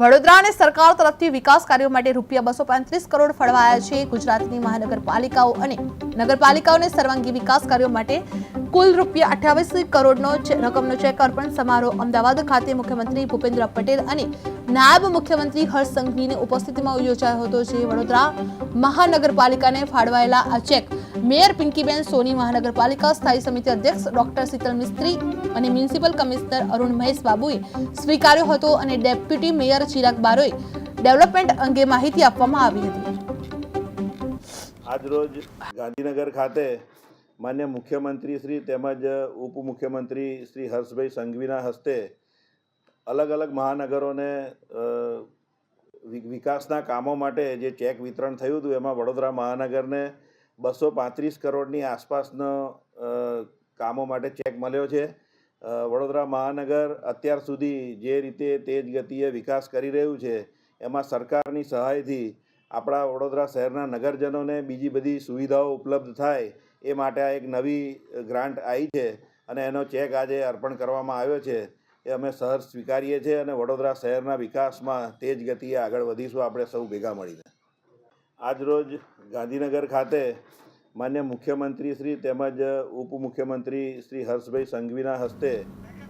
વડોદરા અને સરકાર તરફથી વિકાસ કાર્યો માટે ₹235 કરોડ ફળવાયા છે। ગુજરાતની મહાનગરપાલિકાઓ અને નગરપાલિકાઓને સર્વાંગી વિકાસ કાર્યો માટે કુલ ₹28 કરોડનો રકમનો ચેક અર્પણ સમારોહ અમદાવાદ ખાતે મુખ્યમંત્રી ભૂપેન્દ્ર પટેલ અને નાયબ મુખ્યમંત્રી હર્ષ સંઘવીની ઉપસ્થિતિમાં યોજાયો હતો। જે વડોદરા મહાનગરપાલિકાને ફાળવાયેલા આ ચેક મેયર પિંકીબેન સોની, મહાનગરપાલિકા સ્થાયી સમિતિ અધ્યક્ષ ડોક્ટર શીતલ મિસ્ત્રી અને મ્યુનિસિપલ કમિશનર અરુણ મહેશ બાબુએ સ્વીકાર્યો હતો અને ડેપ્યુટી મેયર ચિરાગ બારોએ ડેવલપમેન્ટ અંગે માહિતી આપવામાં આવી હતી। આજરોજ ગાંધીનગર ખાતે માન્ય મુખ્યમંત્રી શ્રી તેમજ ઉપમુખ્યમંત્રી શ્રી હર્ષભાઈ સંઘવીના હસ્તે અલગ અલગ મહાનગરોને વિકાસના કામો માટે જે ચેક વિતરણ થયું હતું એમાં વડોદરા મહાનગરને 235 કરોડની આસપાસનો કામો માટે ચેક મળ્યો છે। વડોદરા મહાનગર અત્યાર સુધી જે રીતે તેજ ગતિએ વિકાસ કરી રહ્યું છે એમાં સરકારની સહાયથી આપણા વડોદરા શહેરના નગરજનોને બીજી બધી સુવિધાઓ ઉપલબ્ધ થાય એ માટે આ એક નવી ગ્રાન્ટ આવી છે અને એનો ચેક આજે અર્પણ કરવામાં આવ્યો છે। એ અમે સહર્ષ સ્વીકારીએ છીએ અને વડોદરા શહેરના વિકાસમાં તેજ ગતિએ આગળ વધીશું આપણે સૌ ભેગા મળીને। આજરોજ ગાંધીનગર ખાતે માન્ય મુખ્યમંત્રી શ્રી તેમજ ઉપમુખ્યમંત્રી શ્રી હર્ષભાઈ સંઘવીના હસ્તે